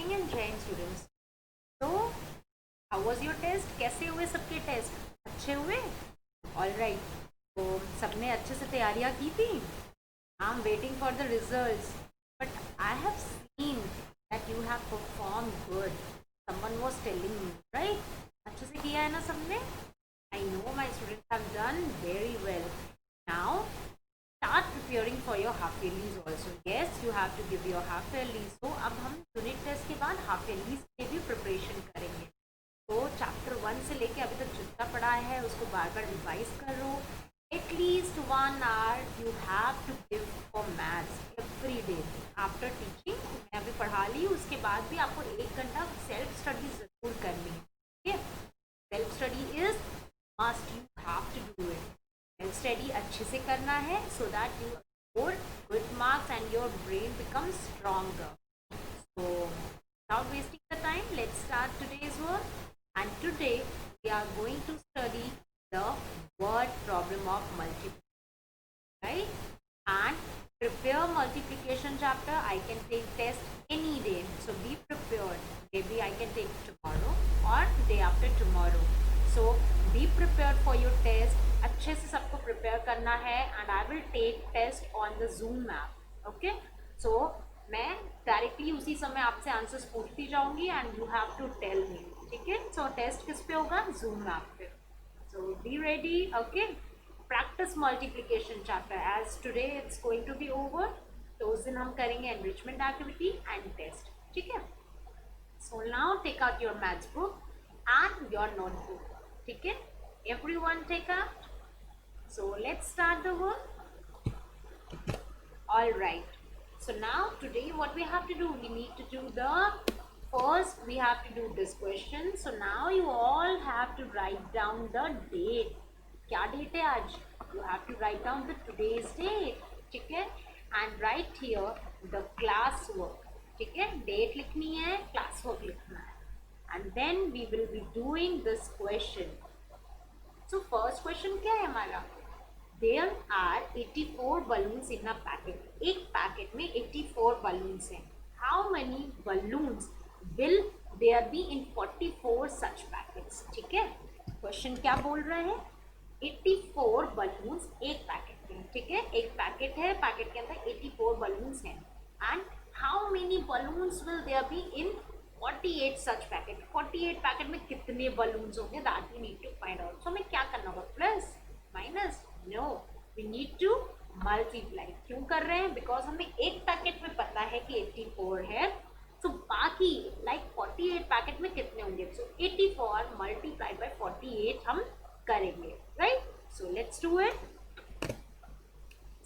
Morning and जय Hind students. तो how was your test? कैसे हुए सबके टेस्ट? अच्छे हुए? All right. तो सबने अच्छे से तैयारियां की थी? I am waiting for the results, but I have seen that you have perform good. Someone was telling me, right? अच्छे से किया है ना सबने? I know my students have done very well. Now start preparing for your half yearlies also. Yes, you have to give your half yearlies. So अब हम unit test के बाद हाफ yearlies के भी प्रिपरेशन करेंगे। तो चैप्टर 1 से लेके अभी तक जितना पढ़ा है उसको बार बार रिवाइज करो। At least 1 hour you have to give for maths every day after teaching। मैं अभी पढ़ा ली, उसके बाद भी आपको 1 घंटा सेल्फ स्टडी जरूर करनी है। ठीक है, self study is must, you have to do it. Study अच्छे से करना है so that you score good marks and your brain becomes stronger. So without wasting the time, let's start today's work. And today we are going to study the word problem of multiplication, right? And prepare multiplication chapter. I can take test any day, so be prepared. Maybe I can take tomorrow or day after tomorrow. So be prepared for your test. अच्छे से सबको prepare करना है and I will take test on the Zoom app. Okay, so मैं directly उसी समय आपसे answers पूछती जाऊंगी and you have to tell me. ठीक है, सो टेस्ट किस पे होगा? जूम ऐप पे। So be ready. Okay, practice multiplication chapter as today it's going to be over. तो उस दिन हम करेंगे एनरिचमेंट एक्टिविटी एंड टेस्ट। ठीक है, so now take out your maths book and your notebook. ठीक है, everyone take out. So let's start the work. All right, so now today what we have to do, we need to do the first, we have to do this question. So now you all have to write down the date. क्या date है आज? You have to write down the today's date. ठीक है, and write here the class work. ठीक है, date लिखनी है, class work लिखना है, and then we will be doing this question. So first question क्या है हमारा? There are 84 balloons in a packet. एक पैकेट में 84 balloons हैं. How many balloons will there be in 44 such packets? ठीक है, क्वेश्चन क्या बोल रहे हैं? 84 balloons एक पैकेट में। ठीक है, एक पैकेट है, पैकेट के अंदर 84 balloons हैं and how many balloons will there be in 48 such packet. 48 packet में कितने बलून्स होंगे? That we need to find out. So हमें क्या करना होगा? Plus minus? No, we need to multiply. क्यों कर रहे हैं? बिकॉज हमें एक पैकेट में पता है कि 84 है, तो बाकी लाइक 48 पैकेट में कितने होंगे? सो 84 मल्टीप्लाई बाय 48 हम करेंगे, right? So let's do it.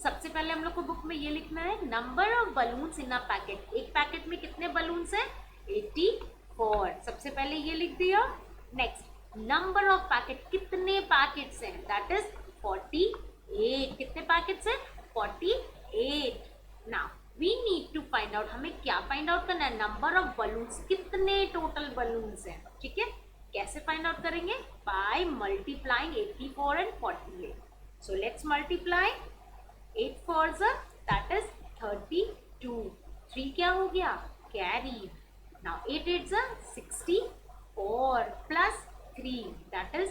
सबसे पहले हम लोग को बुक में ये लिखना है number of balloons in a packet. एक पैकेट में कितने बलून्स हैं? 84। सबसे पहले ये लिख दिया। नेक्स्ट, नंबर ऑफ पैकेट, कितने पैकेट्स हैं? That is 48। कितने पैकेट्स हैं? 48। Now we need to find out, हमें क्या फाइंड आउट करना है? नंबर ऑफ बलून्स, कितने टोटल बलून्स हैं। ठीक है, कैसे फाइंड आउट करेंगे? By multiplying 84 and 48। So let's multiply 8 4s that is 32। 3 क्या हो गया? Carry. Now 8 8s are 64 plus 3 that is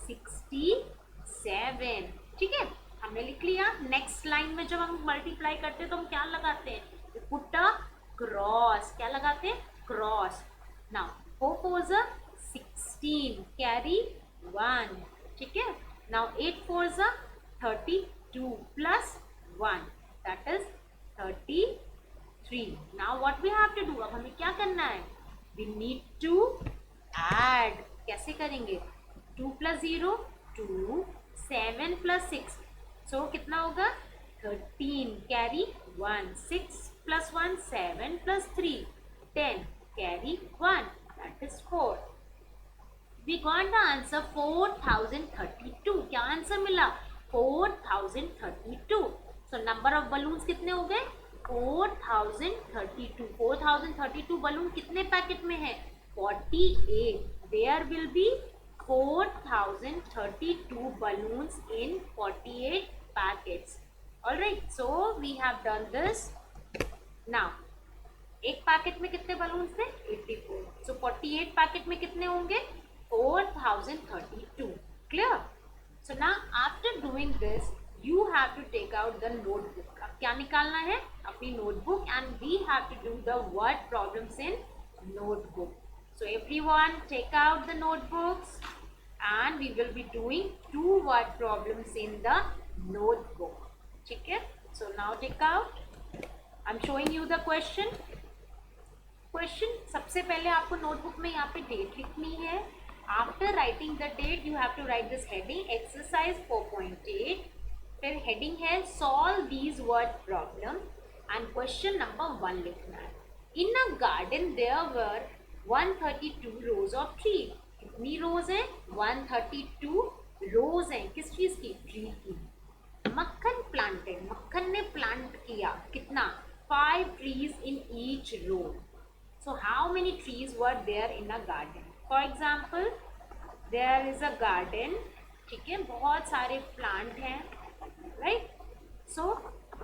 67। ठीक है, हमने लिख लिया। नेक्स्ट लाइन में जब हम मल्टीप्लाई करते हैं तो हम क्या लगाते हैं? Put a cross. क्या लगाते हैं? Cross. Now 4 4s are 16 carry 1। ठीक है, now 8 4s are 32 plus 1 that is 33। Now what we have to do? अब हमें क्या करना है? We need to add। कैसे करेंगे? 2 plus 0 2, 7 plus 6 so कितना होगा? 13 carry 1, 6 plus 1 7 plus 3 10 carry 1 that is 4। We got the answer 4032। क्या आंसर मिला? 4032। So number of balloons कितने हो गए? 4032। 4032 बलून कितने पैकेट में है? 48। There will be 4032 balloons in 48 packets. All right, so we have done this. Now एक packet में कितने बलून्स थे? 84. सो 48 पैकेट में कितने होंगे? 4032. Clear? So now after doing this you have to take out the notebook. अब क्या निकालना है? अपनी notebook and we have to do the word problems in notebook. So everyone take out the notebooks and we will be doing 2 word problems in the notebook. ठीक है? So now take out. I'm showing you the question. Question सबसे पहले आपको notebook में यहाँ पे date लिखनी है. After writing the date, you have to write this heading exercise 4.8. फिर हेडिंग है solve these word problem and question number 1 लिखना है. In a garden there were 132 rows of tree. कितनी रोज हैं? 132 रोज हैं. किस चीज की? ट्री की. मक्खन प्लांटेड. मक्खन ने प्लांट किया कितना? 5 trees in each row. So how many trees were there in a garden? For example there is a garden. ठीक है, बहुत सारे प्लांट हैं. राइट? सो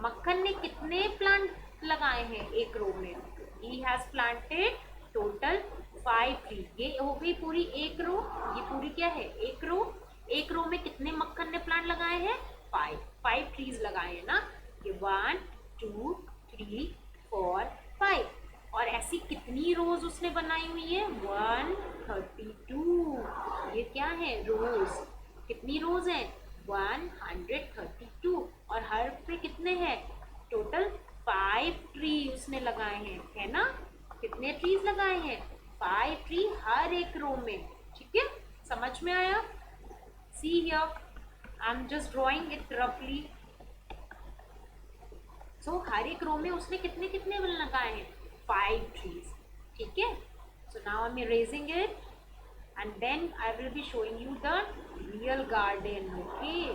मक्खन ने कितने प्लांट लगाए हैं एक रो में? He has planted total 5 tree. ये हो गई पूरी एक रो. ये पूरी क्या है? एक रो. एक रो में कितने मक्खन ने प्लांट लगाए हैं? 5 ट्रीज लगाए हैं ना. ये 1 2 3 4 5. और ऐसी कितनी रोज उसने बनाई हुई है? 132. ये क्या है? रोज. कितनी रोज है? 132. और हर पे कितने हैं? टोटल 5 ट्री उसने लगाए हैं, है ना. कितने ट्रीज लगाए हैं? 5 ट्री हर एक रो में. ठीक है, समझ में आया? See here, I am just drawing it रफली. सो हर एक रो में उसने कितने कितने लगाए हैं? 5 ट्रीज. ठीक है. So now I am erasing it and then I will be showing you the real garden. Okay,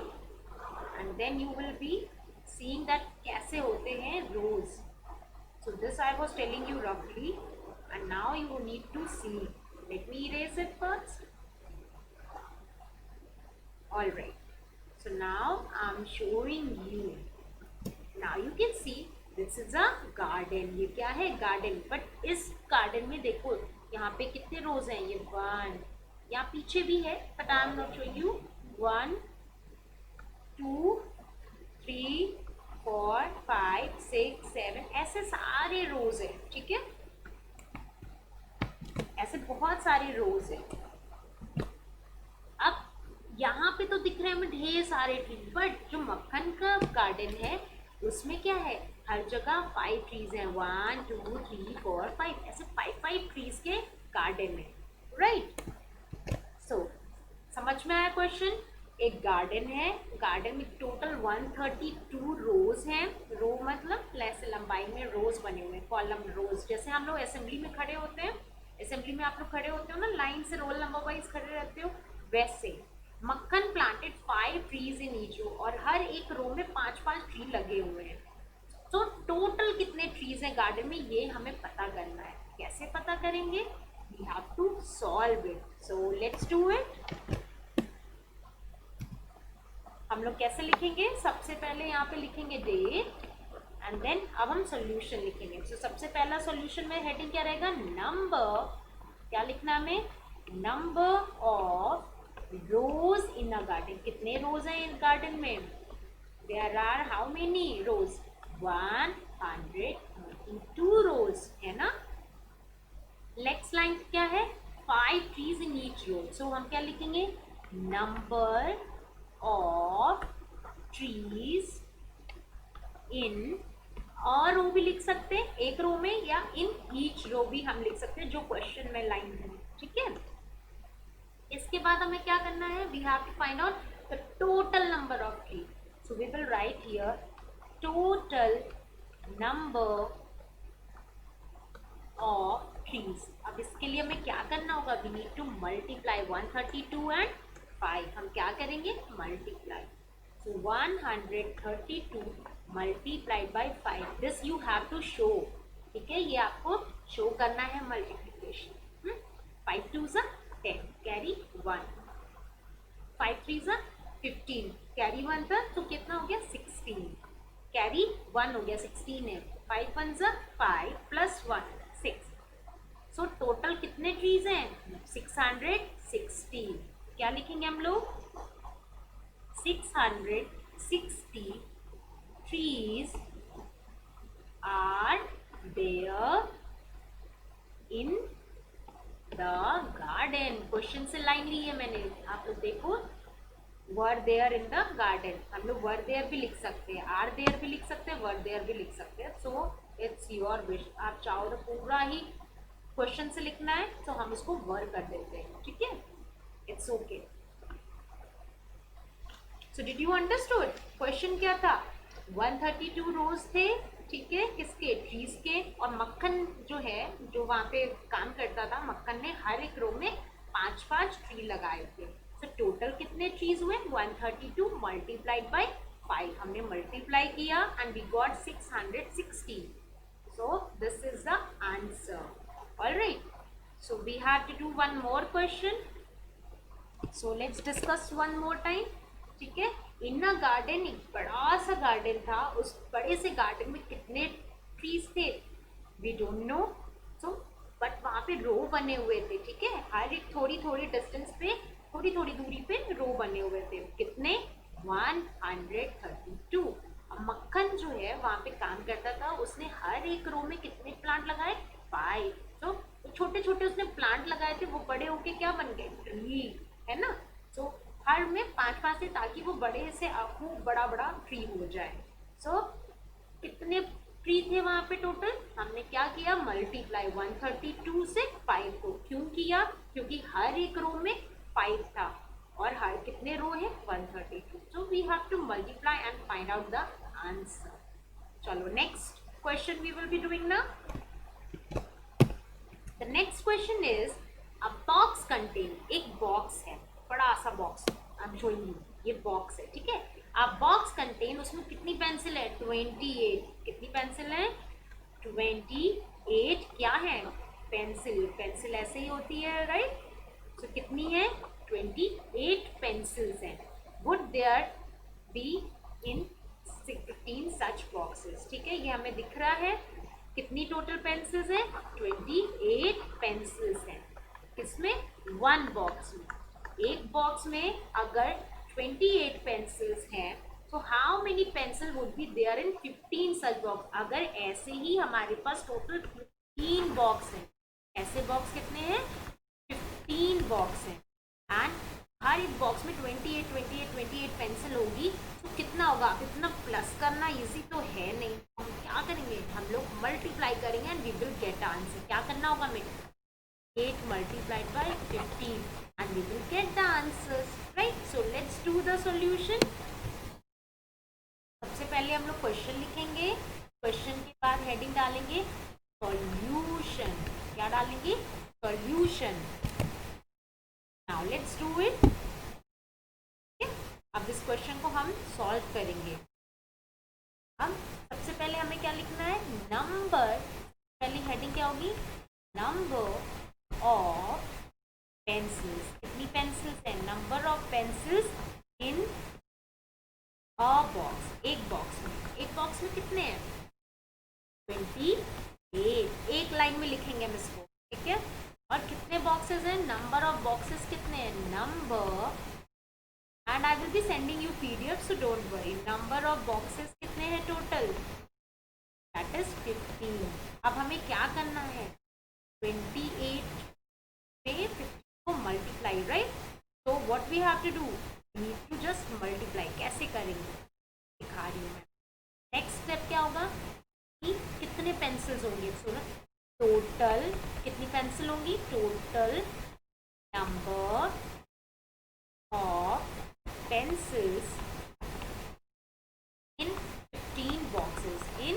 and then you will be seeing that कैसे होते हैं rows. So this I was telling you roughly and now you need to see. Let me erase it first. Alright, so now I am showing you. Now you can see this is a garden. ये क्या है? garden. But इस garden में देखो यहाँ पे कितने रोज हैं? ये 1. यहाँ पीछे भी है but I am not showing you. 1 2 3 4 5 6 7 ऐसे सारे रोज है. ठीक है, ऐसे बहुत सारे रोज है. अब यहाँ पे तो दिख रहे हैं हमें ढेर सारे ट्री, बट जो मक्खन का गार्डन है उसमें क्या है? हर जगह 5 ट्रीज हैं. 1 2 3 4 5 ऐसे 5 ट्रीज के गार्डन है. राइट? सो समझ में आया क्वेश्चन? एक गार्डन है. गार्डन में टोटल 132 रोज हैं. रो मतलब ऐसे लंबाई में रोज बने हुए हैं, कॉलम रोज. जैसे हम लोग असेंबली में खड़े होते हैं, असेंबली में आप लोग खड़े होते हो ना, लाइन से रोल नंबर वाइज खड़े रहते हो, वैसे Makkhan planted 5 trees in each row. और हर एक रो में 5 ट्री लगे हुए हैं. तो टोटल कितने ट्रीज हैं गार्डन में, ये हमें पता करना है. कैसे पता करेंगे? We have to solve it. So let's do it. हम लोग कैसे लिखेंगे? सबसे पहले यहाँ पे लिखेंगे डेट एंड देन अब हम सॉल्यूशन लिखेंगे. तो सबसे पहला सॉल्यूशन में हेडिंग क्या रहेगा? नंबर. क्या लिखना हमें? Number of rose in a garden. कितने रोज हैं इन गार्डन में? देयर आर हाउ मेनी रोज? 132 रोज है ना. नेक्स्ट लाइन क्या है? 5 ट्रीज इन ईच रो. सो हम क्या लिखेंगे? नंबर ऑफ ट्रीज इन, और रो भी लिख सकते हैं एक रो में, या इन ईच रो भी हम लिख सकते हैं जो क्वेश्चन में लाइन है. ठीक है. इसके बाद हमें क्या करना है? We have to find out the total number of tree. So we will write here total number of trees. अब इसके लिए हमें क्या करना होगा? We need to multiply 132 and 5. हम क्या करेंगे? Multiply. So 132 multiplied by 5. This you have to show. ठीक है, ये आपको शो करना है मल्टीप्लीकेशन. 5 2 ज़ा 10 कैरी 1. 5 3 ज़ा 15 कैरी 1 था तो कितना हो गया? 16. कैरी 1 हो गया, 16 है. 5 1 जा 5 प्लस 1 6। सो टोटल कितने ट्रीज हैं? 660। क्या लिखेंगे हम लोग? 660 trees are there in the garden। Question से लाइन ली है मैंने, आप लोग देखो, were there in the garden. हम लोग वर देयर भी लिख सकते हैं, आर देयर भी लिख सकते हैं, वर देयर भी लिख सकते हैं। सो इट्स योर विश, आप चाहो तो पूरा ही क्वेश्चन से लिखना है तो हम इसको वर कर देते हैं, ठीक है, it's okay. So did you understood? Question क्या था? 132 रोज थे, ठीक है, किसके? ट्रीज के। और मक्खन जो है, जो वहां पे काम करता था, मक्खन ने हर एक रो में 5-5 ट्री लगाए थे। तो टोटल कितने ट्रीज हुए? 132 मल्टीप्लाइड बाय 5। हमने मल्टीप्लाई किया and we got 660। So this is the answer. Alright, so we have to do one more question. So let's discuss one more time, ठीक है। इन अ गार्डन, एक बड़ा सा garden था, उस बड़े से गार्डन में कितने ट्रीज थे? We don't know. So but वहाँ पे रो बने हुए थे, ठीक है, हर एक थोड़ी थोड़ी डिस्टेंस पे, थोड़ी थोड़ी दूरी पे रो बने हुए थे। कितने? 132। अब मक्खन जो है वहाँ पे काम करता था, उसने हर एक रो में कितने प्लांट लगाए? 5। तो छोटे छोटे उसने प्लांट लगाए थे, वो बड़े होके क्या बन गए? ट्री, है ना। सो हर में 5-5 से, ताकि वो बड़े से खूब बड़ा बड़ा ट्री हो जाए। सो कितने ट्री थे वहां पे टोटल? हमने क्या किया? मल्टीप्लाई 132 से 5 को। क्यों किया? क्योंकि हर एक रो में 5 था, और हर कितने रो है? 132। So we have to multiply and find out the answer. चलो next question we will be doing ना। The next question is a box contain, एक बॉक्स है, बड़ा सा box, I am showing you, ये बॉक्स है, ठीक है। अब बॉक्स कंटेन, उसमें कितनी पेंसिल है? 28। कितनी पेंसिल है? 28। क्या है? पेंसिल। पेंसिल ऐसे ही होती है, राइट। सो कितनी है? 28 पेंसिल्स हैं। Would there be in 16 such boxes, ठीक है, ये हमें दिख रहा है। कितनी टोटल पेंसिल्स हैं? 28 पेंसिल्स हैं। किसमें? वन बॉक्स में। एक बॉक्स में अगर 28 पेंसिल्स हैं, तो how many pencil would be there in 15 such box? अगर ऐसे ही हमारे पास टोटल 15 बॉक्स हैं, ऐसे बॉक्स कितने हैं? 15 बॉक्स हैं, एंड हर एक बॉक्स में 28 पेंसिल होगी, तो कितना होगा? इतना प्लस करना इजी तो है नहीं, हम क्या करेंगे? हम लोग मल्टीप्लाई करेंगे and we will get answer. क्या करना होगा हमें? 8 multiplied by 15 and we will get the answers, right? So let's do the solution. सबसे पहले हम लोग क्वेश्चन लिखेंगे, क्वेश्चन के बाद हेडिंग डालेंगे सॉल्यूशन। क्या डालेंगे? Solution. Now let's do it. अब इस क्वेश्चन को हम सॉल्व करेंगे। हम सबसे पहले हमें क्या लिखना है? नंबर। पहली हेडिंग क्या होगी? Number of pencils। कितनी पेंसिल्स हैं? Number of pencils in a box, एक बॉक्स में। एक बॉक्स में कितने हैं? 28। एक लाइन में लिखेंगे हम इसको, ठीक है। और कितने बॉक्सेस हैं? नंबर ऑफ बॉक्सेस कितने हैं? Number, and I will be sending you PDF, so don't worry. Number of boxes कितने हैं टोटल? That is 15। अब हमें क्या करना है? 28 पे 50 को मल्टीप्लाई, राइट। तो what we have to do? Need to just multiply. कैसे करेंगे? दिखा रही हूँ मैं। नेक्स्ट स्टेप क्या होगा कि कितने पेंसिल्स होंगे? सुनो, टोटल कितनी पेंसिल होंगी? Total number of pencils in 15 boxes, in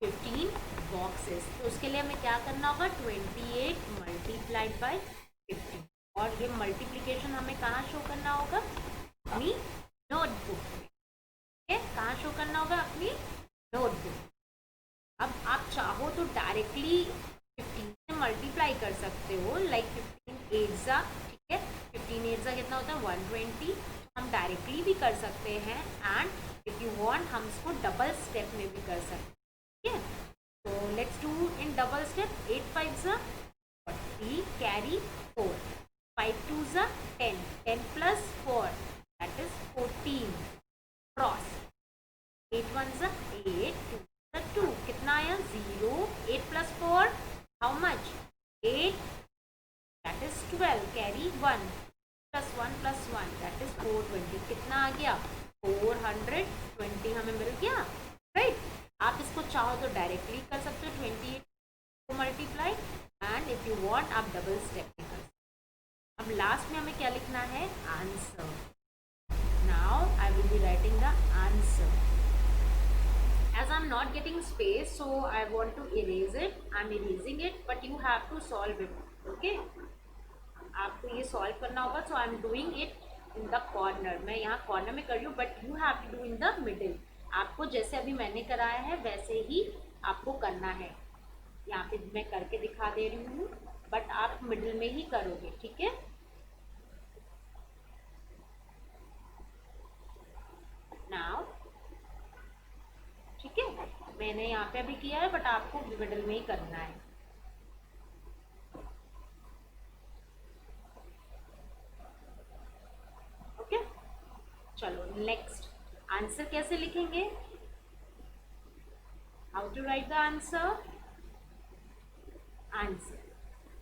15 boxes. तो उसके लिए हमें क्या करना होगा? 28 मल्टीप्लाइड बाय 15। और ये मल्टीप्लिकेशन हमें कहाँ शो करना होगा? अपनी नोटबुक में, ठीक है। कहाँ शो करना होगा? अपनी नोटबुक। अब आप चाहो तो डायरेक्टली 15 से मल्टीप्लाई कर सकते हो, लाइक 15 8 ठीक है। 15 8 कितना होता है? 120। हम डायरेक्टली भी कर सकते हैं, एंड इफ यू वांट हम इसको डबल स्टेप में भी कर सकते हैं, ठीक है। 8 5 जा 40, carry 4, 5 2 जा 10, 10 plus 4 that is 14, cross 8 1 जा 8, 2 जा 2, कितना आया 0, 8 plus 4 how much 8 that is 12, carry 1 plus 1 plus 1 that is 420, कितना आ गया 420 हमें मिल गया, राइट। आप इसको चाहो तो डायरेक्टली कर सकते हो 28 को multiply, and if you want आप डबल स्टेप में कर सकते हो। अब लास्ट में हमें क्या लिखना है answer. Now I will be writing the answer. As I'm not getting space, so I want to erase it. I'm erasing it, but you have to solve it. Okay? आपको ये सॉल्व करना होगा, so I'm doing it in the corner. मैं यहाँ corner में कर रही हूँ, but you have to do in the middle. आपको जैसे अभी मैंने कराया है वैसे ही आपको करना है। यहाँ पे मैं करके दिखा दे रही हूँ, बट आप मिडिल में ही करोगे, ठीक है। नाउ ठीक है, मैंने यहाँ पे अभी किया है, बट आपको मिडिल में ही करना है। ओके, चलो नेक्स्ट आंसर कैसे लिखेंगे, how to write the answer. Answer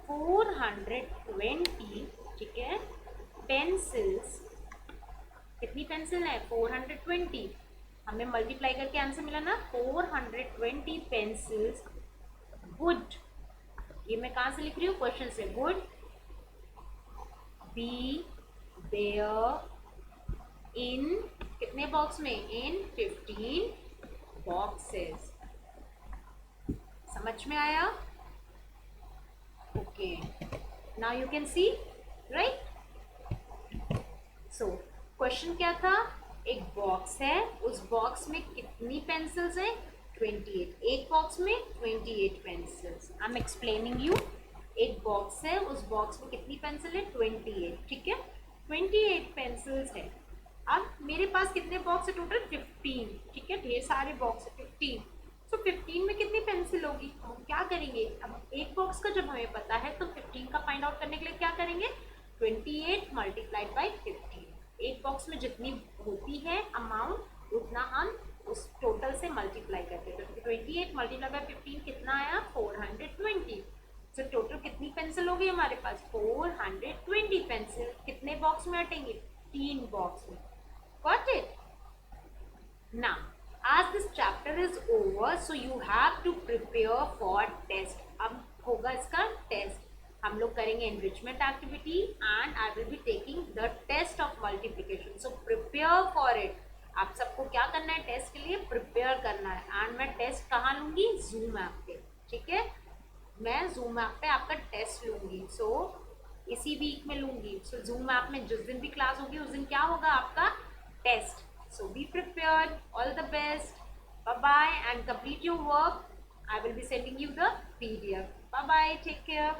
420, ठीक है। पेंसिल्स, कितनी पेंसिल है 420, हमें मल्टीप्लाई करके आंसर मिला ना 420 पेंसिल्स वुड, ये मैं कहाँ से लिख रही हूँ क्वेश्चन से, वुड बी देयर इन कितने बॉक्स में, इन 15 बॉक्सेस। समझ में आया, okay. Now you can see, right. So question क्या था, एक बॉक्स है, उस बॉक्स में कितनी पेंसिल्स हैं 28, एक बॉक्स में 28 pencils. I am explaining you, एक बॉक्स है, उस बॉक्स में कितनी पेंसिल है 28, ठीक है। 28 पेंसिल्स है। अब मेरे पास कितने बॉक्स है टोटल 15, ठीक है, ढेर सारे बॉक्स है 15। तो 15 में कितनी पेंसिल होगी, हम क्या करेंगे, अब एक बॉक्स का जब हमें पता है तो 15 का फाइंड आउट करने के लिए क्या करेंगे, 28 मल्टीप्लाइड बाई 15। एक बॉक्स में जितनी होती है अमाउंट उतना हम उस टोटल से मल्टीप्लाई करते हैं। तो 28 मल्टीप्लाई बाई 15 कितना आया 420। तो टोटल कितनी पेंसिल होगी हमारे पास 420 पेंसिल। कितने बॉक्स में हटेंगे 3 बॉक्स में। Got it. Now as this chapter is over, so you have to prepare for test. अब होगा इसका टेस्ट, हम लोग करेंगे enrichment activity and I will be taking the test of multiplication. So prepare for it. आप सबको क्या करना है टेस्ट के लिए प्रिपेयर करना है। एंड मैं टेस्ट कहाँ लूँगी, जूम ऐप पे, ठीक है। मैं जूम ऐप पे आपका टेस्ट लूँगी, सो इसी वीक में लूँगी। सो जूम ऐप में जिस दिन भी क्लास होगी उस दिन क्या होगा आपका test. So be prepared. All the best. Bye bye and complete your work. I will be sending you the PDF. Bye bye. Take care.